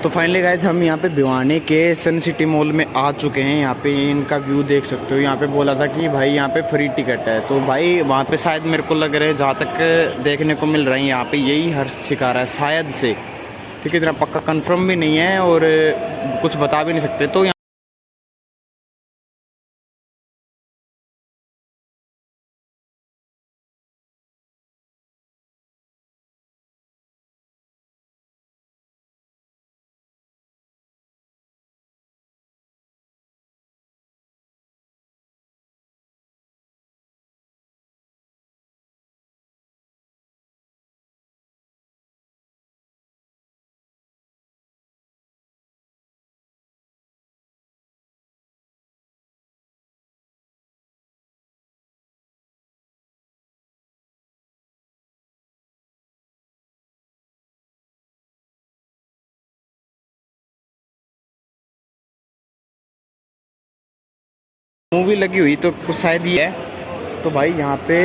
तो finally guys हम यहाँ पे भिवानी के सन सिटी मॉल में आ चुके हैं। यहाँ पे इनका व्यू देख सकते हो। यहाँ पे बोला था कि भाई यहाँ पे फ्री टिकट है, तो भाई वहाँ पे शायद मेरे को लग रहा है, जहाँ तक देखने को मिल रहा है यहाँ पे यही हर्ष सिखा रहा है शायद से। ठीक है, इतना पक्का कंफर्म भी नहीं है और कुछ बता भी नहीं सकते। तो मूवी लगी हुई तो कुछ शायद ही है। तो भाई यहाँ पे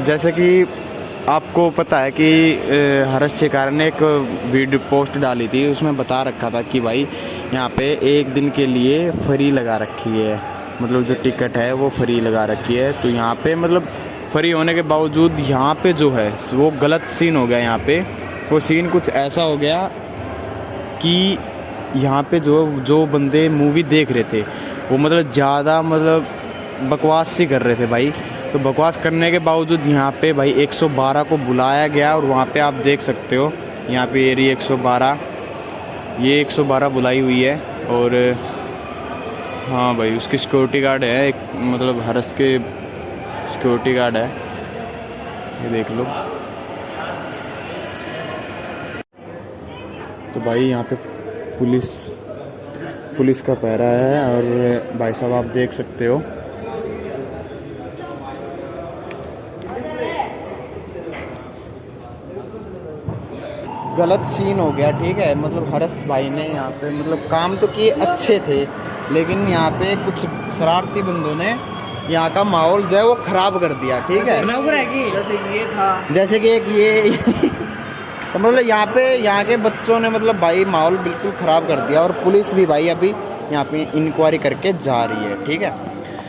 जैसे कि आपको पता है कि हर्ष शिकार ने एक वीडियो पोस्ट डाली थी, उसमें बता रखा था कि भाई यहाँ पे एक दिन के लिए फ्री लगा रखी है, मतलब जो टिकट है वो फ्री लगा रखी है। तो यहाँ पे मतलब फ्री होने के बावजूद यहाँ पे जो है वो गलत सीन हो गया। यहाँ पे वो सीन कुछ ऐसा हो गया कि यहाँ पे जो बंदे मूवी देख रहे थे वो मतलब ज़्यादा मतलब बकवास सी कर रहे थे भाई। तो बकवास करने के बावजूद यहाँ पे भाई 112 को बुलाया गया और वहाँ पे आप देख सकते हो यहाँ पे एरिया 112, ये 112 बुलाई हुई है। और हाँ भाई उसकी सिक्योरिटी गार्ड है, एक मतलब हर्ष के सिक्योरिटी गार्ड है, ये देख लो। तो भाई यहाँ पे पुलिस का पहरा है और भाई साहब आप देख सकते हो गलत सीन हो गया। ठीक है, मतलब हर्ष भाई ने यहाँ पे मतलब काम तो किए अच्छे थे, लेकिन यहाँ पे कुछ शरारती बंदों ने यहाँ का माहौल जो है वो खराब कर दिया। ठीक है, जैसे कि एक ये तो मतलब यहाँ के बच्चों ने मतलब भाई माहौल बिल्कुल ख़राब कर दिया। और पुलिस भी भाई अभी यहाँ पे इंक्वायरी करके जा रही है। ठीक है,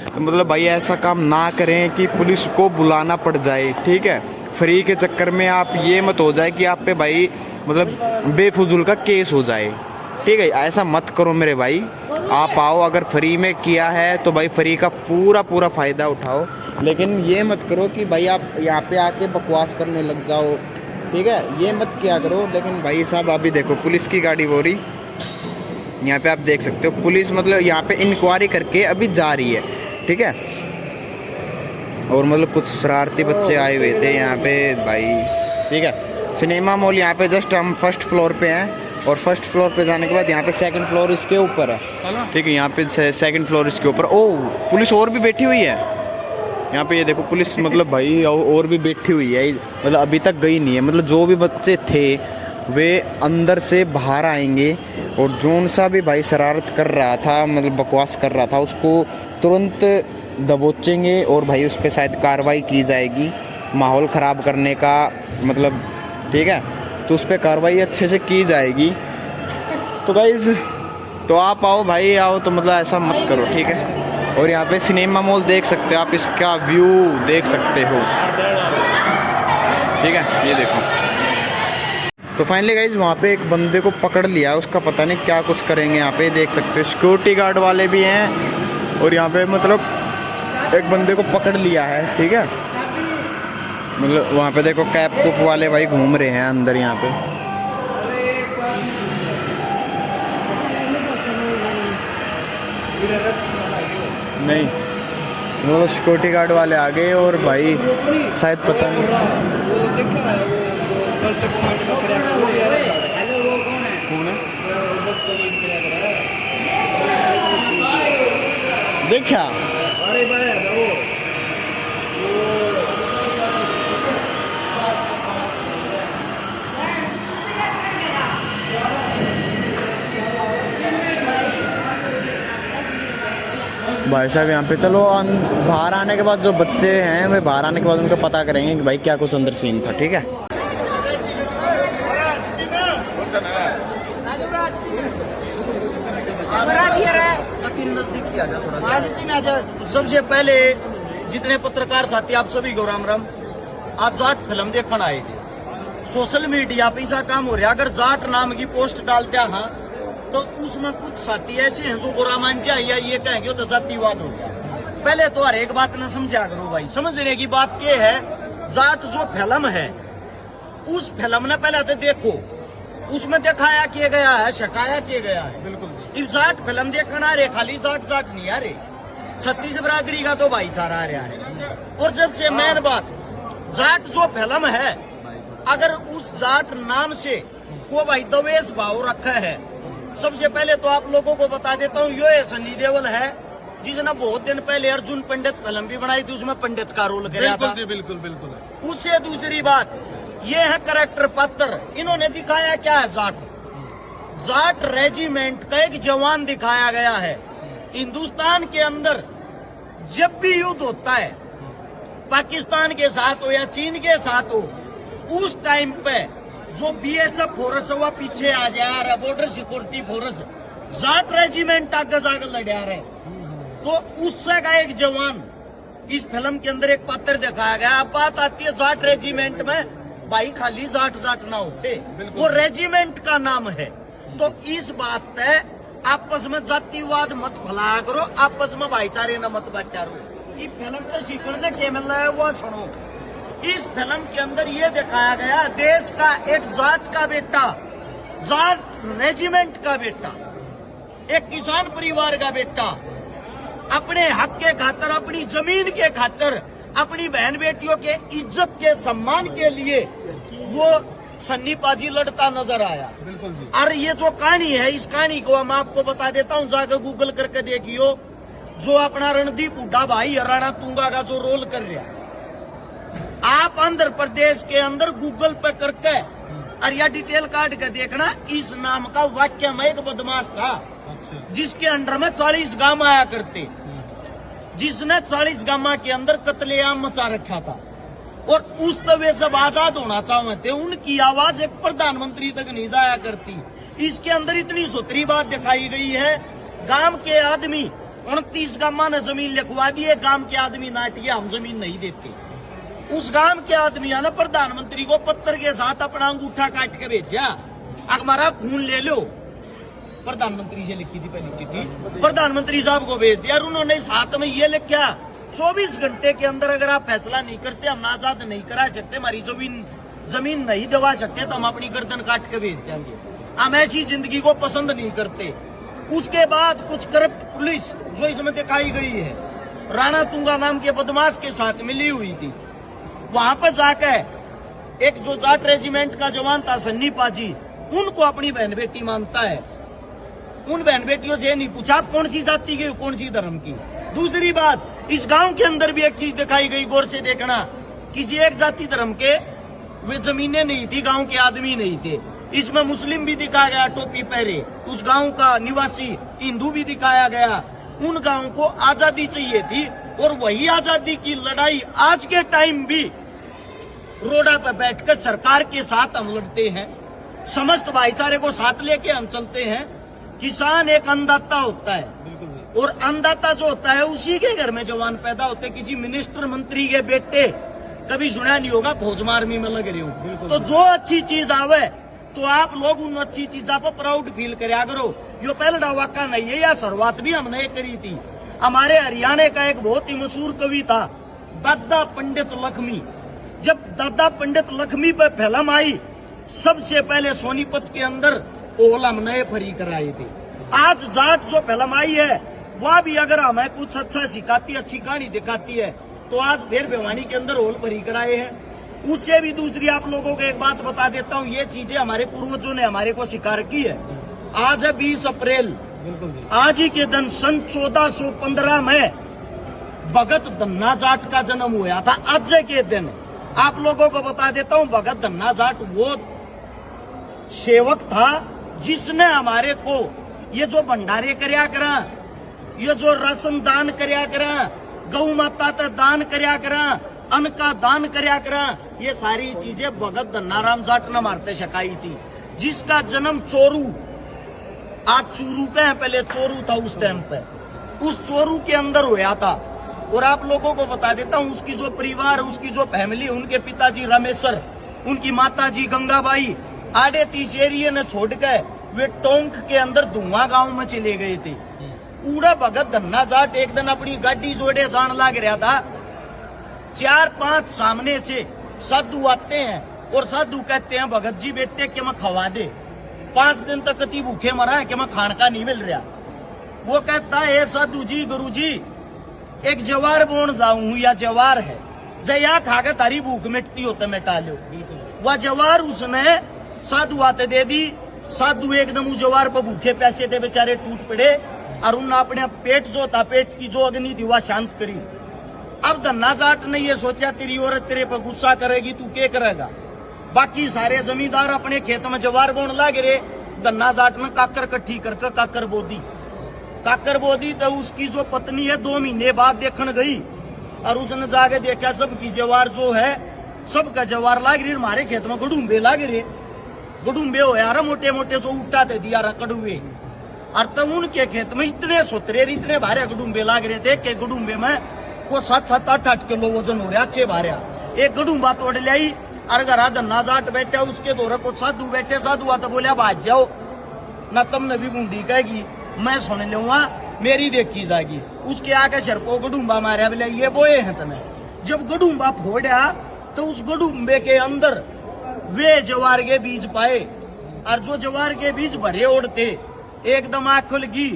तो मतलब भाई ऐसा काम ना करें कि पुलिस को बुलाना पड़ जाए। ठीक है, फ्री के चक्कर में आप ये मत हो जाए कि आप पे भाई मतलब बेफजूल का केस हो जाए। ठीक है, ऐसा मत करो मेरे भाई। आप आओ, अगर फ्री में किया है तो भाई फ्री का पूरा फ़ायदा उठाओ, लेकिन ये मत करो कि भाई आप यहाँ पे आके बकवास करने लग जाओ। ठीक है, ये मत किया करो। लेकिन भाई साहब अभी देखो पुलिस की गाड़ी हो रही, यहाँ पे आप देख सकते हो पुलिस मतलब यहाँ पे इंक्वायरी करके अभी जा रही है। ठीक है, और मतलब कुछ शरारती बच्चे आए हुए थे यहाँ पे भाई। ठीक है, सिनेमा मॉल यहाँ पे जस्ट हम फर्स्ट फ्लोर पे हैं और फर्स्ट फ्लोर पे जाने के बाद यहाँ पे सेकंड फ्लोर इसके ऊपर है। ठीक है, यहाँ पे सेकंड फ्लोर इसके ऊपर। ओह, पुलिस और भी बैठी हुई है यहाँ पे, ये देखो पुलिस मतलब भाई और भी बैठी हुई है, मतलब अभी तक गई नहीं है। मतलब जो भी बच्चे थे वे अंदर से बाहर आएंगे और जोन सा भी भाई शरारत कर रहा था, मतलब बकवास कर रहा था, उसको तुरंत दबोचेंगे और भाई उस पर शायद कार्रवाई की जाएगी माहौल ख़राब करने का मतलब। ठीक है, तो उस पर कार्रवाई अच्छे से की जाएगी। तो गाइज़ तो आप आओ भाई, आओ तो मतलब ऐसा मत करो। ठीक है, और यहाँ पे सिनेमा मॉल देख सकते हो आप, इसका व्यू देख सकते हो। ठीक है, ये देखो। तो फाइनली गाइज वहाँ पे एक बंदे को पकड़ लिया, उसका पता नहीं क्या कुछ करेंगे। यहाँ पे देख सकते हो सिक्योरिटी गार्ड वाले भी हैं और यहाँ पे मतलब एक बंदे को पकड़ लिया है। ठीक है, मतलब वहाँ पे देखो कैप कुप वाले भाई घूम रहे हैं अंदर यहाँ पे। नहीं, मतलब सिक्योरिटी गार्ड वाले आ गए और भाई शायद पता नहीं देखा। भाई साहब यहाँ पे चलो बाहर आने के बाद जो बच्चे हैं वे बाहर आने के बाद उनको पता करेंगे कि भाई क्या कुछ अंदर सीन था। ठीक है। नीचे आ जा थोड़ा सा। राजनीति में आ जाए। सबसे पहले जितने पत्रकार साथी आप सभी को राम राम। आज जाट फिल्म देखने आए थे, सोशल मीडिया पे ऐसा काम हो रहा है, अगर जाट नाम की पोस्ट डाल दिया हाँ तो उसमें कुछ साथी ऐसे हैं जो बुरा मान जाए या ये कहेंगे तो जातिवाद हो गया। पहले तो हर एक बात न समझा करो भाई। समझने की बात क्या है, जाट जो फिल्म है उस फिल्म ने पहले तो देखो, उसमें दिखाया किया गया है, शकाया किया गया है। बिल्कुल इस जाट फिल्म देखना रे, खाली जाट जाट नहीं आ रे, छत्तीस बरादरी का तो भाईचारा आ रहा है। और जब से मेन बात, जाट जो फिल्म है, अगर उस जाट नाम से को भाई द्वेष भाव रखा है, सबसे पहले तो आप लोगों को बता देता हूँ, ये सनी देओल है जिसने बहुत दिन पहले अर्जुन पंडित फिल्म भी बनाई थी, उसमें पंडित का रोल किया था। बिल्कुल बिल्कुल। उससे दूसरी बात ये है करेक्टर पात्र, इन्होंने दिखाया क्या है, जाट जाट रेजिमेंट का एक जवान दिखाया गया है। हिंदुस्तान के अंदर जब भी युद्ध होता है, पाकिस्तान के साथ हो या चीन के साथ हो, उस टाइम पे जो बीएसएफ फोर्स हुआ पीछे आ जा रहा, border security force Jat regiment आगे जाकर लड़ा रहे, तो उससे का एक जवान इस फिल्म के अंदर एक पात्र दिखाया गया। अब बात आती है जाट रेजिमेंट में, भाई खाली जाट जाट ना होते, वो रेजिमेंट का नाम है। तो इस बात पे आपस में जातिवाद मत फैलाया करो, आपस में भाईचारे न मत बांटा करो। ये फिल्म तो सीखने के मिल रहा है वो सुनो। इस फिल्म के अंदर ये दिखाया गया, देश का एक जाट का बेटा, जाट रेजिमेंट का बेटा, एक किसान परिवार का बेटा अपने हक के खातर, अपनी जमीन के खातर, अपनी बहन बेटियों के इज्जत के सम्मान के लिए वो सन्नी पाजी लड़ता नजर आया। बिल्कुल जी। और ये जो कहानी है, इस कहानी को मैं आपको बता देता हूँ, जाकर गूगल करके देखियो। जो अपना रणदीप हुड्डा भाई राणा तुंगा का जो रोल कर रहा, आप आंध्र प्रदेश के अंदर गूगल पे करके और या डिटेल काट के देखना, इस नाम का वाक्य में एक बदमाश था जिसके अंडर में 40 गांव आया करते, जिसने 40 गांव के अंदर कत्लेआम मचा रखा था और उस तवे सब आजाद होना चाहते, उनकी आवाज एक प्रधानमंत्री तक नहीं जाया करती। इसके अंदर इतनी सुथरी बात दिखाई गई है, गांव के आदमी 29 गांव ने जमीन लिखवा दी है, गांव के आदमी नाटिया हम जमीन नहीं देते। उस गांव के आदमी ने प्रधानमंत्री को पत्थर के साथ अपना अंगूठा काट के भेजा, हमारा खून ले लो। प्रधानमंत्री से लिखी थी पहली चिट्ठी, प्रधानमंत्री साहब को भेज दिया, उन्होंने साथ में ये लिखा, 24 घंटे के अंदर अगर आप फैसला नहीं करते, हम आजाद नहीं करा सकते, हमारी जमीन नहीं दबा सकते, तो हम अपनी गर्दन काट के भेज देंगे। हम ऐसी जिंदगी को पसंद नहीं करते। उसके बाद कुछ करप्ट पुलिस जो इसमें दिखाई गई है, राणा तुंगा नाम के बदमाश के साथ मिली हुई थी। वहां पर जाकर एक जो जाट रेजिमेंट का जवान था सन्नी पाजी, उनको अपनी बहन बेटी मानता है। उन बहन बेटियों से नहीं पूछा आप कौन सी जाति की, कौन सी धर्म की। दूसरी बात, इस गांव के अंदर भी एक चीज दिखाई गई, गौर से देखना, किसी एक जाति धर्म के वे जमीनें नहीं थी, गांव के आदमी नहीं थे। इसमें मुस्लिम भी दिखाया गया टोपी पहरे, उस गांव का निवासी हिंदू भी दिखाया गया। उन गांव को आजादी चाहिए थी और वही आजादी की लड़ाई आज के टाइम भी रोडा पर बैठकर सरकार के साथ हम लड़ते हैं, समस्त भाईचारे को साथ लेके हम चलते हैं। किसान एक अन्नदाता होता है और अन्नदाता जो होता है उसी के घर में जवान पैदा होते। किसी मिनिस्टर मंत्री के बेटे कभी सुना नहीं होगा फौजमार में लग रहे हो। तो जो अच्छी चीज आवे तो आप लोग उन अच्छी चीजों पर प्राउड फील करा करो। यो पहला वाक्य नहीं है, या शुरुआत भी हमने करी थी। हमारे हरियाणा का एक बहुत ही मशहूर कवि था दादा पंडित लक्ष्मी। जब दादा पंडित लक्ष्मी पे फिल्म आई, सबसे पहले सोनीपत के अंदर ओल हमने फ्री कराए थे। आज जाट जो फिल्म आई है वह भी अगर हमें कुछ अच्छा सिखाती, अच्छी कहानी दिखाती है, तो आज फिर भिवानी के अंदर ओल फ्री कराए हैं। उससे भी दूसरी आप लोगों को एक बात बता देता हूँ, ये चीजें हमारे पूर्वजों ने हमारे को स्वीकार की है। आज है 20 अप्रैल, आज ही के दिन सन 1415 में भगत धन्ना जाट का जन्म हुआ था। आज के दिन आप लोगों को बता देता हूँ, भगत धन्ना जाट वो सेवक था जिसने हमारे को ये जो भंडारे करया करा, ये जो राशन दान करया करा, गौ माता का दान करया करा, अन्न का दान करया करा, ये सारी चीजें भगत धन्नाराम जाट ने मारते शिकाई थी। जिसका जन्म चोरू, आज चूरू का है, पहले चोरू था उस टाइम पे। उस चोरू के अंदर हुआ था। और आप लोगों को बता देता हूँ, उसकी जो परिवार, उसकी जो फैमिली, उनके पिताजी रामेश्वर, उनकी माताजी गंगाबाई आड़े 30 एरिया ने छोड़ गए, वे टोंक के अंदर धुआं गांव में चले गए थे। उड़ा भगत धन्ना जाट एक दिन अपनी गाड़ी जोड़े जान लाग रहा था, 4-5 सामने से साधु आते हैं और साधु कहते हैं भगत जी बेटे के मैं खवा दे, 5 दिन तक कति भूखे मरा है कि मैं खान का नहीं मिल रहा। वो कहता है साधु जी, गुरु जी, एक जवार बोन जाऊं या जवार है, जया खाकर तारी भूख मिटती हो तो मिटा लो। वह जवार उसने साधु आते दे दी। साधु एकदम उस जवार पर भूखे पैसे थे, बेचारे टूट पड़े और उन्होंने अपने पेट जो था, पेट की जो अग्नि थी वह शांत करी। अब धन्ना जाट ने ये सोचा तेरी औरत तेरे पर गुस्सा करेगी, तू क्या करेगा। बाकी सारे जमींदार अपने खेत में जवार बोन लागे रे। धन्ना जाट ने काकर कट्ठी करके काकर बोदी तो उसकी जो पत्नी है 2 महीने बाद देखने गई और उसने जाके देखा सबकी जवार जो है, सबका जवार लाग रही, हमारे खेत में गडूंबे लागे रे। गडूंबे हो यार, मोटे मोटे जो उठा दे दिया कड़ुए, और तब उनके खेत में इतने सोतरे, इतने भारे गडूंबे लाग रहे थे कि गडूंबे में को 7-8 किलो वजन हो रहा, अच्छे भारे। एक गडूंबा तोड़ लाई और घर धन्ना जाट बैठा, उसके दौरे को साधु बैठे। साधु आता बोलिया भाज जाओ ना, तुमने भी बूंदी कहेगी, मैं सुन लूंगा, मेरी देखी जाएगी। उसके आगे सर को गडूंबा मारा, बोले ये बोए हैं तुम्हें। जब गडूंबा फोड़ा तो उस गडूंबे के अंदर वे जवार के बीज पाए, और जो जवार के बीज भरे ओढ़ते, एकदम आंख खुल गई।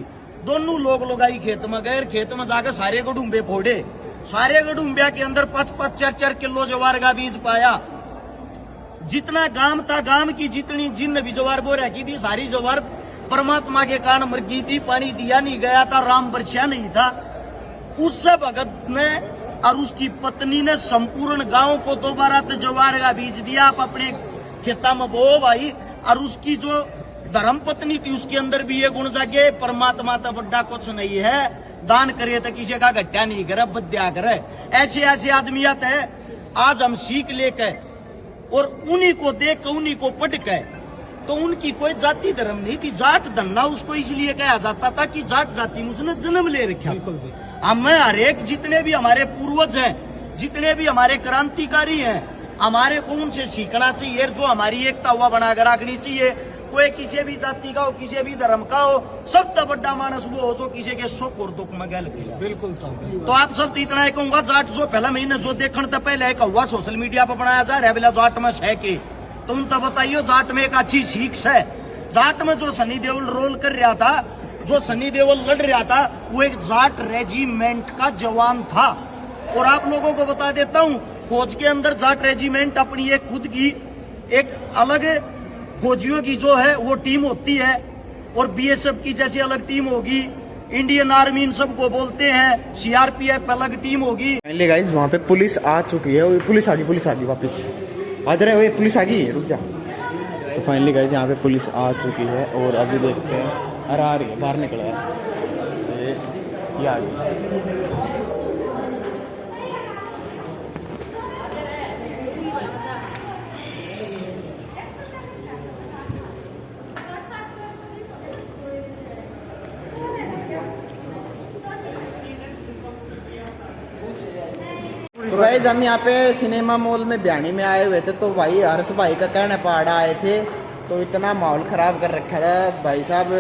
दोनों लोग आई खेत में गए, खेत में जाकर सारे गडूंबे फोड़े। सारे गडूंबिया के अंदर 5-5, 4-4 किलो जवार का बीज पाया। जितना गांव था, गांव की जितनी जिन भी जवार बो रखी थी, सारी जवार परमात्मा के कारण मर गई थी। पानी दिया नहीं गया था, राम बरसा नहीं था। उससे भगत ने और उसकी पत्नी ने संपूर्ण गांव को दोबारा जवार का बीज दिया। आप अपने खेता में बो भाई। और उसकी जो धर्म पत्नी थी, उसके अंदर भी ये गुण जागे, परमात्मा तो बड़ा कुछ नहीं है, दान करे तो किसी का घट्टा नहीं करे, बद्या करे। ऐसे ऐसे आदमी आते हैं, आज हम सीख लेकर और उन्हीं को देख, उन्हीं को पढ़ के, तो उनकी कोई जाति धर्म नहीं थी। जाट धन्ना उसको इसलिए कहा जाता था कि जाट जाति में उसने जन्म ले रखा। हमें हर एक जितने भी हमारे पूर्वज हैं, जितने भी हमारे क्रांतिकारी हैं, हमारे को उनसे सीखना चाहिए, जो हमारी एकता हुआ बनाकर रखनी चाहिए। कोई किसी भी जाति का हो, किसी भी धर्म का हो, सबसे बड़ा मानस वो हो जो किसी के सुख और दुख में गल किया। बिल्कुल साहब। तो आप सब इतना ही कहूंगा, जाट जो पहला महीने जो देखने तो पहले एक हुआ सोशल मीडिया पर बनाया जा रहा है, जाट में है कि तुम तो बताइयो, जाट में एक अच्छी सीख है। जाट में जो सनी देओल रोल कर रहा था, जो सनी देओल लड़ रहा था, वो एक जाट रेजिमेंट का जवान था। और आप लोगों को बता देता हूँ, फौज के अंदर जाट रेजिमेंट अपनी एक खुद की एक अलग फौजियों की जो है वो टीम होती है, और बीएसएफ की जैसी अलग टीम होगी, इंडियन आर्मी इन सबको बोलते हैं, सीआरपीएफ अलग टीम होगी। फाइनली गाइस वहाँ पे पुलिस आ चुकी है, पुलिस आ गई वापस आ जा रहे, पुलिस आ गई, रुक जा। तो फाइनली गाइस यहाँ पे पुलिस आ चुकी है और अभी देखते हैं, अरे आ रही है, बाहर निकला है, ये आ गई। तो गाइस हम यहाँ पे सिनेमा मॉल में ब्यानी में आए हुए थे, तो भाई हर्ष भाई का कहने पहाड़ा आए थे, तो इतना माहौल ख़राब कर रखा था भाई साहब।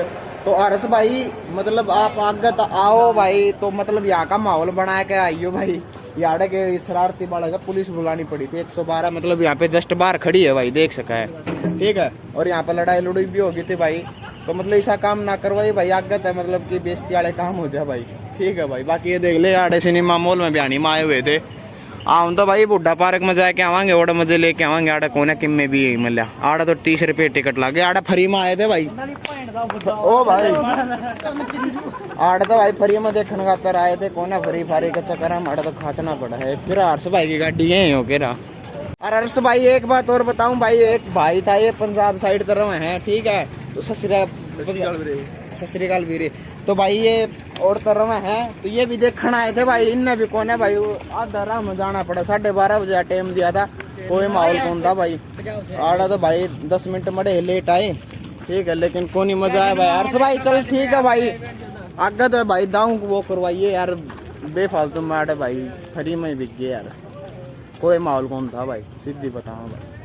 तो हर्ष भाई मतलब आप आगे तो आओ भाई, तो मतलब यहाँ का माहौल बना के आइयो भाई। यहाँ के शरारती बाड़ा का पुलिस बुलानी पड़ी थी 112, मतलब यहाँ पे जस्ट बाहर खड़ी है भाई, देख सका है, ठीक है। और यहाँ पे लड़ाई लड़ाई भी होगी थी भाई, तो मतलब ऐसा काम ना करवाई भाई, आगे है मतलब कि बेइज्जती वाले काम हो जाए भाई, ठीक है भाई। बाकी ये देख ले, आड़े सिनेमा मॉल में ब्यानी में आए हुए थे। हम तो भाई बुढ़ा पार्क में जाके आवांगे, ओडा मजे लेके आवांगे। आड़ा कोने किम में भी मिला, आड़ा तो 30 रुपये टिकट लागे, आड़ा फ्री में आए थे भाई। ओ भाई आड़ा तो भाई फ्री में देखने खातर आए थे, कोना फ्री फारी का चक्कर हम आड़ा तो खाचना पड़ा है। फिर हर्ष भाई की गाड़ी है हो केरा। और हर्ष भाई एक बात और बताऊं भाई, एक भाई था ये पंजाब साइड तरफ है, ठीक है, तो सत श्री अकाल वीरे। तो भाई ये और तरह में है, तो ये भी देखना आए थे भाई, इनने भी कौन है भाई, वो आधा राह में जाना पड़ा, 12:30 बजे टाइम दिया था, कोई माहौल कौन था भाई। आड़ा तो भाई 10 मिनट मड़े लेट आए, ठीक है, लेकिन कौन ही मजा आया भाई। हर्ष भाई चल ठीक है भाई, आगे तो भाई दाऊ को वो करवाइए यार, बेफालतू मैट है भाई, फ्री में बिक गए यार, कोई माहौल कौन था भाई, सीधी बताऊँ भाई।